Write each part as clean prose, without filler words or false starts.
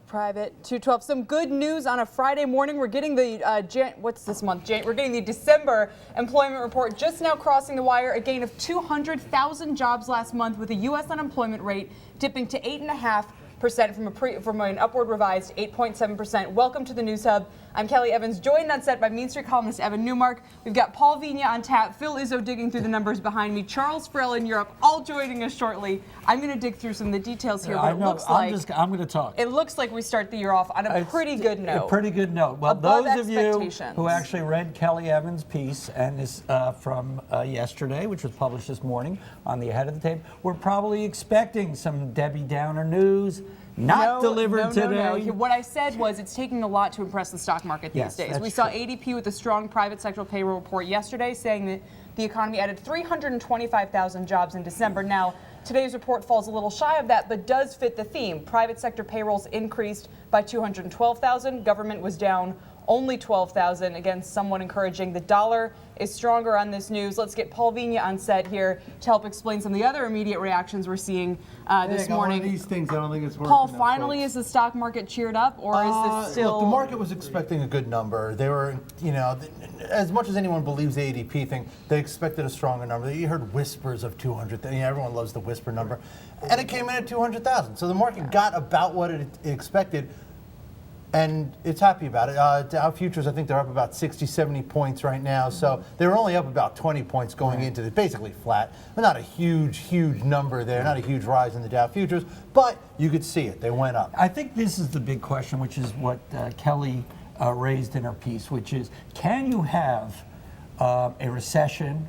Private 212. Some good news on a Friday morning. We're getting the what's this month? We're getting the December employment report just now crossing the wire. A gain of 200,000 jobs last month, with the U.S. unemployment rate dipping to 8.5% from an upward revised 8.7%. Welcome to the News Hub. I'm Kelly Evans, joined on set by Main Street columnist Evan Newmark. We've got Paul Vigna on tap, Phil Izzo digging through the numbers behind me, Charles Farrell in Europe, all joining us shortly. I'm going to dig through some of the details here, but I'm going to talk. It looks like we start the year off on a pretty good note. A pretty good note. Well, Above those of you who actually read Kelly Evans' piece and this from yesterday, which was published this morning on the Ahead of the Tape, we're probably expecting some Debbie Downer news. Not delivered today. No. What I said was it's taking a lot to impress the stock market these days. We saw ADP with a strong private sector payroll report yesterday saying that the economy added 325,000 jobs in December. Now, today's report falls a little shy of that, but does fit the theme. Private sector payrolls increased by 212,000. Government was down only 12,000. Again, somewhat encouraging. The dollar is stronger on this news. Let's get Paul Vigna on set here to help explain some of the other immediate reactions we're seeing this morning. These things, I don't think it's working. Paul, finally, is the stock market cheered up, or is this still? Look, the market was expecting a good number. They were, as much as anyone believes the ADP thing, they expected a stronger number. You heard whispers of 200,000. Everyone loves the whisper number, and it came in at 200,000. So the market got about what it expected. And it's happy about it. Dow futures, I think they're up about 60, 70 points right now. So they were only up about 20 points going into it, basically flat. But not a huge number there, not a huge rise in the Dow futures, but you could see it. They went up. I think this is the big question, which is what Kelly raised in her piece, which is, can you have a recession,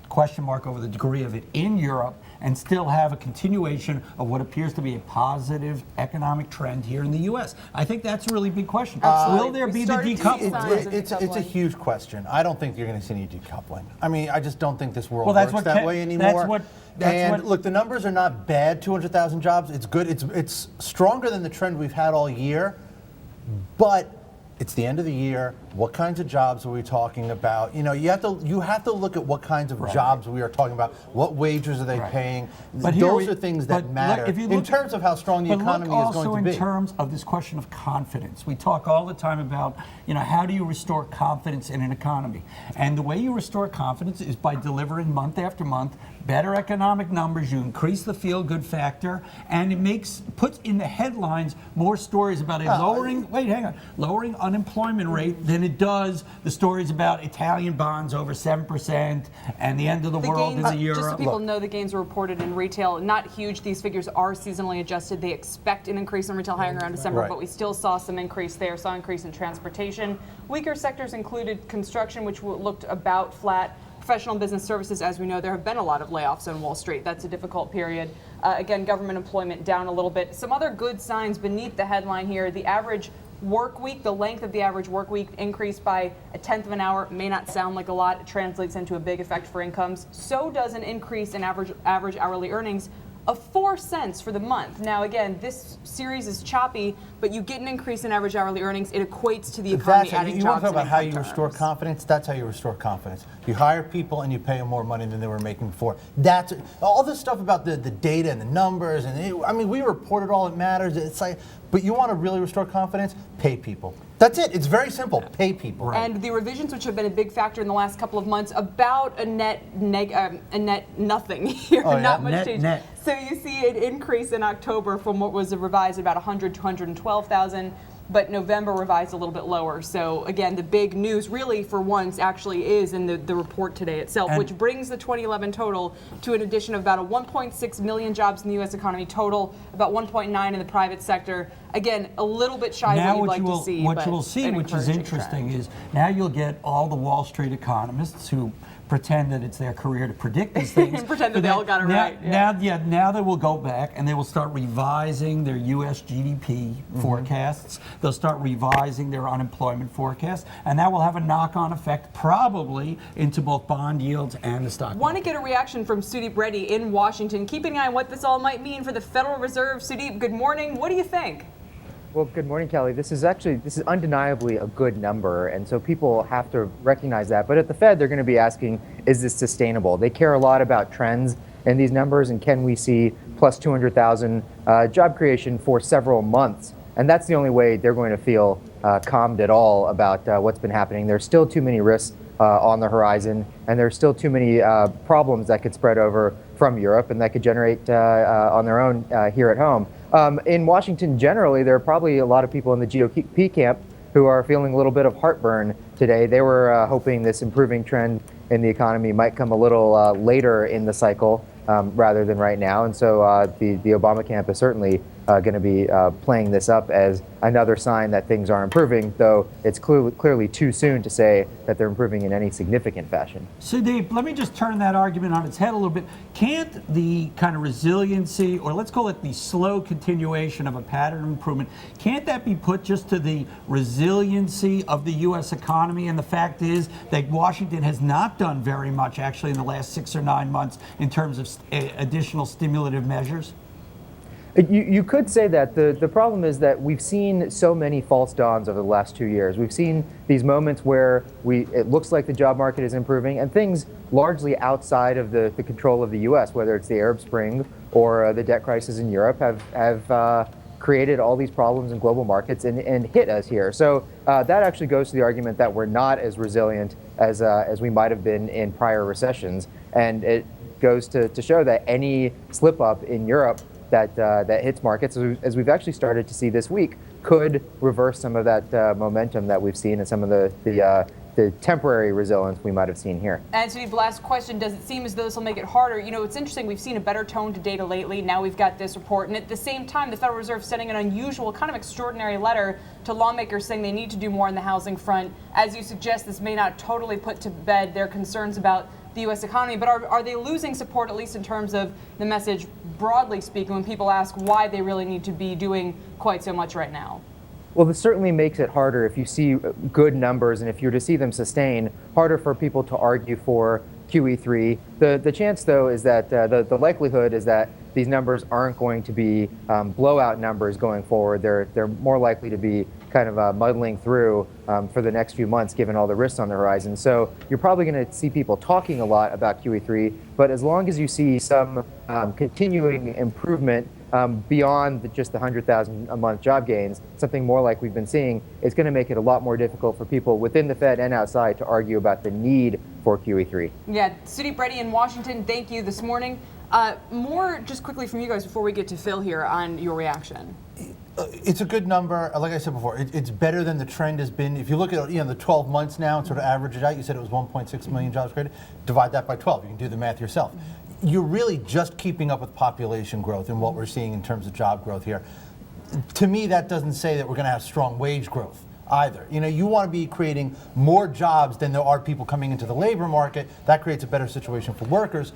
question mark over the degree of it, in Europe, and still have a continuation of what appears to be a positive economic trend here in the U.S.? I think that's a really big question. Will there be the decoupling? It's a huge question. I don't think you're going to see any decoupling. I mean, I just don't think this world works that way anymore. Look, the numbers are not bad. 200,000 jobs. It's good. It's stronger than the trend we've had all year, but it's the end of the year. What kinds of jobs are we talking about? You have to look at what kinds of jobs we are talking about. What wages are they paying? But those are things that matter in terms of how strong the economy is going to be. Also in terms of this question of confidence. We talk all the time about, how do you restore confidence in an economy? And the way you restore confidence is by delivering month after month better economic numbers. You increase the feel-good factor, and it puts in the headlines more stories about a lowering unemployment rate than it does the stories about Italian bonds over 7% and the end of the world in the euro. Just so people know, the gains were reported in retail. Not huge. These figures are seasonally adjusted. They expect an increase in retail hiring around December, but we still saw some increase there. Saw increase in transportation. Weaker sectors included construction, which looked about flat. Professional and business services, as we know, there have been a lot of layoffs on Wall Street. That's a difficult period. Again, government employment down a little bit. Some other good signs beneath the headline here. The average work week, the length of the average work week increased by 1/10 of an hour. May not sound like a lot. It translates into a big effect for incomes. So does an increase in average hourly earnings of 4 cents for the month. Now, again, this series is choppy, but you get an increase in average hourly earnings. It equates to the economy adding jobs. You want to talk about how you restore confidence? That's how you restore confidence. You hire people and you pay them more money than they were making before. That's all this stuff about the data and the numbers. And we report it all. It matters. It's like, but you want to really restore confidence? Pay people. That's it. It's very simple. Pay people. And the revisions, which have been a big factor in the last couple of months, about a net nothing here. Not much change. So you see an increase in October from what was revised about 100 to 112,000. But November revised a little bit lower. So again, the big news really for once actually is in the report today itself, which brings the 2011 total to an addition of about 1.6 million jobs in the U.S. economy total, about 1.9 in the private sector. Again, a little bit shy of what you'd like to see. What you will see, which is interesting, is now you'll get all the Wall Street economists who pretend that it's their career to predict these things. Pretend that they all got it right. Now they will go back and they will start revising their U.S. GDP forecasts. They'll start revising their unemployment forecasts, and that will have a knock-on effect probably into both bond yields and the stock market. Want to get a reaction from Sudeep Reddy in Washington, keeping an eye on what this all might mean for the Federal Reserve. Sudeep, good morning. What do you think? Well, good morning, Kelly. This is undeniably a good number, and so people have to recognize that. But at the Fed, they're going to be asking, is this sustainable? They care a lot about trends in these numbers, and can we see plus 200,000 job creation for several months And that's the only way they're going to feel calmed at all about what's been happening. There's still too many risks on the horizon, and there's still too many problems that could spread over from Europe and that could generate on their own here at home. In Washington generally, there are probably a lot of people in the GOP camp who are feeling a little bit of heartburn today. They were hoping this improving trend in the economy might come a little later in the cycle rather than right now. And so the Obama camp is certainly going to be playing this up as another sign that things are improving, though it's clearly too soon to say that they're improving in any significant fashion. Sudeep, let me just turn that argument on its head a little bit. Can't the kind of resiliency, or let's call it the slow continuation of a pattern of improvement, can't that be put just to the resiliency of the U.S. economy? And the fact is that Washington has not done very much actually in the last 6 or 9 months in terms of additional stimulative measures? You could say that. The problem is that we've seen so many false dawns over the last 2 years. We've seen these moments where it looks like the job market is improving, and things largely outside of the control of the U.S., whether it's the Arab Spring or the debt crisis in Europe, have created all these problems in global markets and hit us here. So that actually goes to the argument that we're not as resilient as we might have been in prior recessions. And it goes to show that any slip up in Europe that hits markets, as we've actually started to see this week, could reverse some of that momentum that we've seen and some of the temporary resilience we might have seen here. And so the last question, does it seem as though this will make it harder? You know, it's interesting, we've seen a better tone to data lately. Now we've got this report. And at the same time, the Federal Reserve sending an unusual, kind of extraordinary letter to lawmakers saying they need to do more on the housing front. As you suggest, this may not totally put to bed their concerns about the U.S. economy, but are they losing support, at least in terms of the message, broadly speaking, when people ask why they really need to be doing quite so much right now? Well, this certainly makes it harder if you see good numbers, and if you're to see them sustain, harder for people to argue for QE3. The chance, though, is that the likelihood is that these numbers aren't going to be blowout numbers going forward. They're more likely to be kind of muddling through for the next few months, given all the risks on the horizon. So you're probably going to see people talking a lot about QE3, but as long as you see some continuing improvement beyond just the 100,000 a month job gains, something more like we've been seeing, it's going to make it a lot more difficult for people within the Fed and outside to argue about the need for QE3. Yeah, Sudeep Reddy in Washington, thank you this morning. More just quickly from you guys before we get to Phil here on your reaction. It's a good number. Like I said before, it's better than the trend has been. If you look at the 12 months now and sort of average it out, you said it was 1.6 million jobs created. Divide that by 12. You can do the math yourself. You're really just keeping up with population growth and what we're seeing in terms of job growth here. To me, that doesn't say that we're going to have strong wage growth either. You know, you want to be creating more jobs than there are people coming into the labor market. That creates a better situation for workers.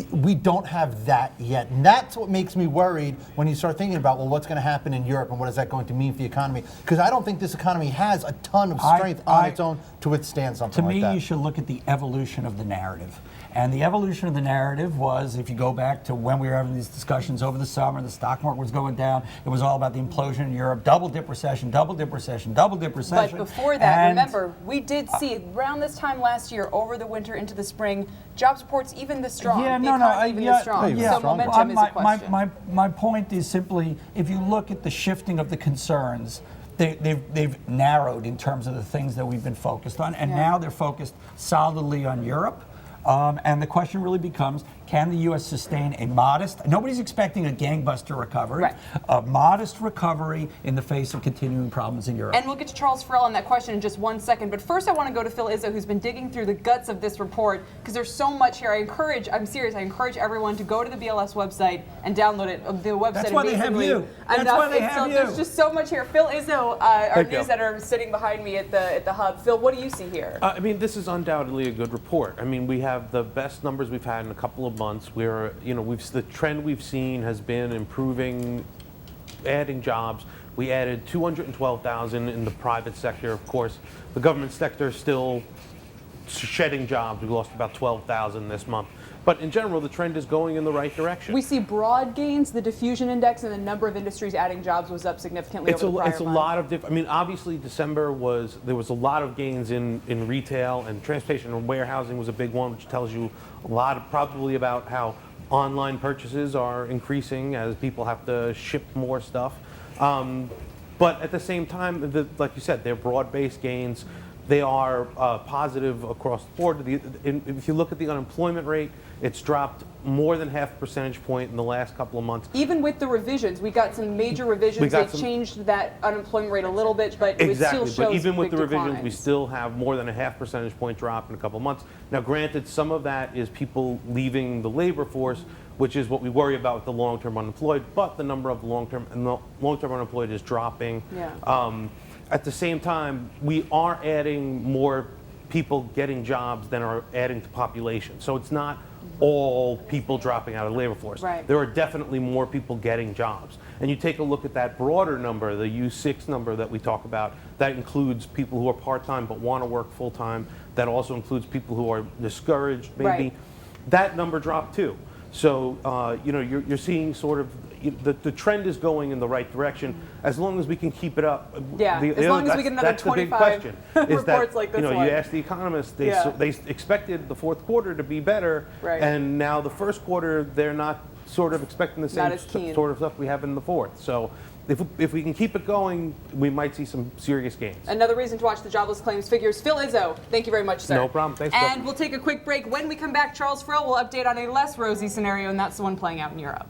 We don't have that yet. And that's what makes me worried when you start thinking about, well, what's going to happen in Europe and what is that going to mean for the economy? Because I don't think this economy has a ton of strength on its own to withstand something like that. To me, you should look at the evolution of the narrative. And the evolution of the narrative was, if you go back to when we were having these discussions over the summer, the stock market was going down. It was all about the implosion in Europe, double dip recession, double dip recession, double dip recession. But before that, remember, we did see around this time last year, over the winter into the spring, jobs reports even this strong. So momentum is a question. My point is simply, if you look at the shifting of the concerns, they've narrowed in terms of the things that we've been focused on, and now they're focused solidly on Europe. And the question really becomes, can the U.S. sustain a modest, nobody's expecting a gangbuster recovery, a modest recovery in the face of continuing problems in Europe. And we'll get to Charles Farrell on that question in just 1 second. But first I want to go to Phil Izzo, who's been digging through the guts of this report, because there's so much here. I'm serious, I encourage everyone to go to the BLS website and download it. The website That's why they have you. That's why they have you. There's just so much here. Phil Izzo, our news editor, sitting behind me at the hub. Phil, what do you see here? I mean, this is undoubtedly a good report. I mean, we have the best numbers we've had in a couple of months. The trend we've seen has been improving, adding jobs. We added 212,000 in the private sector. Of course, the government sector is still shedding jobs. We lost about 12,000 this month. But in general, the trend is going in the right direction. We see broad gains. The diffusion index and the number of industries adding jobs was up significantly over the prior month. It's a lot of different. I mean, obviously, December there was a lot of gains in retail, and transportation and warehousing was a big one, which tells you a lot, probably about how online purchases are increasing as people have to ship more stuff. But at the same time, like you said, they're broad-based gains. They are positive across the board. If you look at the unemployment rate, it's dropped more than half a percentage point in the last couple of months. Even with the revisions, we got some major revisions. They changed that unemployment rate a little bit, but it still shows but even with the big revisions, we declines. still have more than a half percentage point drop in a couple of months. Now, granted, some of that is people leaving the labor force, which is what we worry about with the long-term unemployed, but the number of long-term unemployed is dropping. Yeah. At the same time, we are adding more people getting jobs than are adding to population. So it's not all people dropping out of the labor force. Right. There are definitely more people getting jobs. And you take a look at that broader number, the U6 number that we talk about, that includes people who are part-time but want to work full-time. That also includes people who are discouraged, maybe. Right. That number dropped too. So, you're seeing sort of, the trend is going in the right direction as long as we can keep it up. Yeah, as long as we get another that's the big 25 question. Is reports that, like this you one. You ask the economists, they Yeah. they expected the fourth quarter to be better, Right. and now the first quarter, they're not sort of expecting the same Not as keen. sort of stuff we have in the fourth. So if we can keep it going, we might see some serious gains. Another reason to watch the jobless claims figures. Phil Izzo, thank you very much, sir. No problem. Thanks, Bill. And we'll take a quick break. When we come back, Charles Frill will update on a less rosy scenario, and that's the one playing out in Europe.